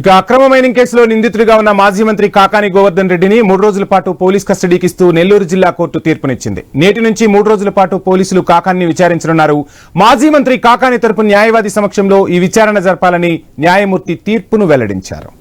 ఇక అక్రమ మైనింగ్ కేసులో నిందితుడిగా ఉన్న మాజీ మంత్రి కాకాని గోవర్ధన్ రెడ్డిని 3 రోజుల పాటు పోలీస్ కస్టడీకి ఇస్తూ నెల్లూరు జిల్లా కోర్టు తీర్పునిచ్చింది. నేటి నుంచి 3 రోజుల పాటు పోలీసులు కాకాని విచారించనున్నారు. మాజీ మంత్రి కాకాని తరపు న్యాయవాది సమక్షంలో ఈ విచారణ జరపాలని న్యాయమూర్తి తీర్పును వెల్లడించారు.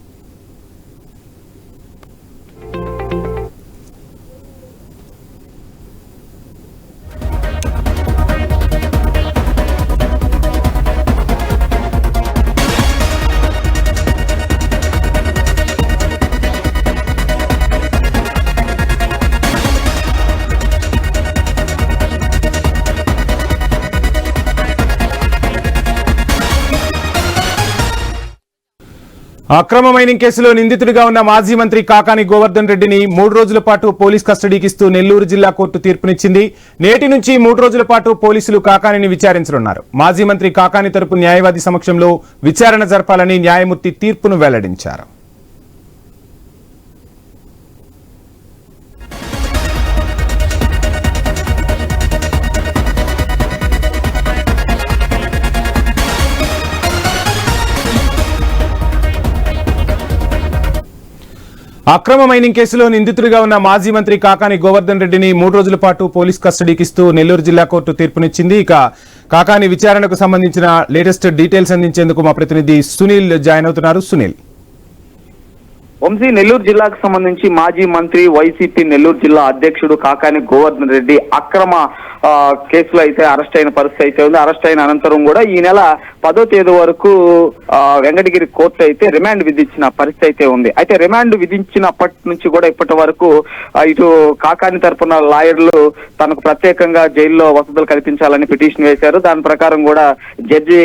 అక్రమ మైనింగ్ కేసులో నిందితుడిగా ఉన్న మాజీ మంత్రి కాకాని గోవర్ధన్ రెడ్డిని 3 రోజుల పాటు పోలీస్ కస్టడీకి ఇస్తూ నెల్లూరు జిల్లా కోర్టు తీర్పునిచ్చింది. నేటి నుంచి 3 రోజుల పాటు పోలీసులు కాకానిని విచారించనున్నారు. మాజీ మంత్రి కాకాని తరపు న్యాయవాది సమక్షంలో విచారణ జరపాలని న్యాయమూర్తి తీర్పును వెల్లడించారు. అక్రమ మైనింగ్ కేసులో నిందితుడిగా ఉన్న మాజీ మంత్రి కాకాని గోవర్ధన్ రెడ్డిని 3 రోజుల పాటు పోలీస్ కస్టడీకి ఇస్తూ నెల్లూరు జిల్లా కోర్టు తీర్పునిచ్చింది. ఇక కాకాని విచారణకు సంబంధించిన లేటెస్ట్ డీటెయిల్స్ అందించేందుకు మా ప్రతినిధి సునీల్ జాయిన్ అవుతున్నారు. సునీల్, వంశీ, నెల్లూరు జిల్లాకు సంబంధించి మాజీ మంత్రి వైసీపీ నెల్లూరు జిల్లా అధ్యక్షుడు కాకాని గోవర్ధన్ రెడ్డి అక్రమ కేసులో అయితే అరెస్ట్ అయిన పరిస్థితి అయితే ఉంది. అరెస్ట్ అయిన అనంతరం కూడా ఈ నెల 10వ తేదీ వరకు వెంకటగిరి కోర్టు అయితే రిమాండ్ విధించిన పరిస్థితి అయితే ఉంది. అయితే రిమాండ్ విధించినప్పటి నుంచి కూడా ఇప్పటి వరకు ఇటు కాకాని తరపున లాయర్లు తనకు ప్రత్యేకంగా జైల్లో వసతులు కల్పించాలని పిటిషన్ వేశారు. దాని ప్రకారం కూడా జడ్జి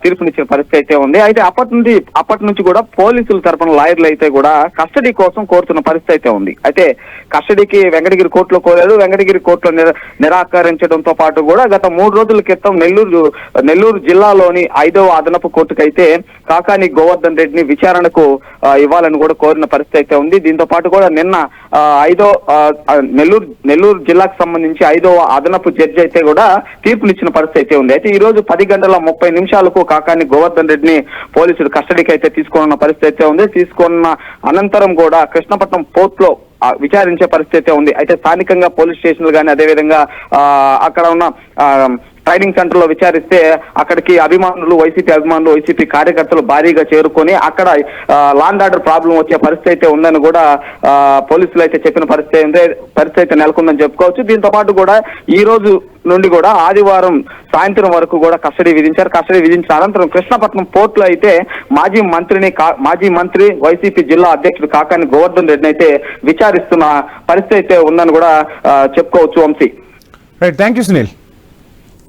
తీర్పునిచ్చిన పరిస్థితి అయితే ఉంది. అయితే అప్పటి నుంచి కూడా పోలీసుల తరపున లాయర్లు అయితే కూడా కస్టడీ కోసం కోరుతున్న పరిస్థితి అయితే ఉంది. అయితే కస్టడీకి వెంకటగిరి కోర్టులో కోరారు. వెంకటగిరి కోర్టులో నిరాకరించడంతో పాటు కూడా గత 3 రోజుల క్రితం నెల్లూరు జిల్లాలోని 5వ అదనపు కోర్టుకైతే కాకాని గోవర్ధన్ రెడ్డిని విచారణకు ఇవ్వాలని కూడా కోరిన పరిస్థితి అయితే ఉంది. దీంతో పాటు కూడా నిన్న నెల్లూరు జిల్లాకు సంబంధించి 5వ అదనపు జడ్జి అయితే కూడా తీర్పునిచ్చిన పరిస్థితి అయితే ఉంది. అయితే ఈ రోజు 10:30 కాకాని గోవర్ధన్ రెడ్డిని పోలీసులు కస్టడీకి అయితే తీసుకున్న పరిస్థితి అయితే ఉంది. తీసుకున్న అనంతరం కూడా కృష్ణపట్నం పోర్టులో విచారించే పరిస్థితి ఉంది. అయితే స్థానికంగా పోలీస్ స్టేషన్లు కానీ అదేవిధంగా అక్కడ ఉన్న ట్రైనింగ్ సెంటర్ లో విచారిస్తే అక్కడికి వైసీపీ కార్యకర్తలు భారీగా చేరుకొని అక్కడ లాండ్ ఆర్డర్ ప్రాబ్లం వచ్చే పరిస్థితి అయితే ఉందని కూడా పోలీసులు అయితే చెప్పిన పరిస్థితి అయితే నెలకొందని చెప్పుకోవచ్చు. దీంతో పాటు కూడా ఈ రోజు నుండి కూడా ఆదివారం సాయంత్రం వరకు కూడా కస్టడీ విధించారు. కస్టడీ విధించిన అనంతరం కృష్ణపట్నం పోర్టులో అయితే మాజీ మంత్రి వైసీపీ జిల్లా అధ్యక్షుడు కాకాని గోవర్ధన్ రెడ్డిని అయితే విచారిస్తున్న పరిస్థితి అయితే ఉందని కూడా చెప్పుకోవచ్చు. Vamsi, right, thank you Sunil.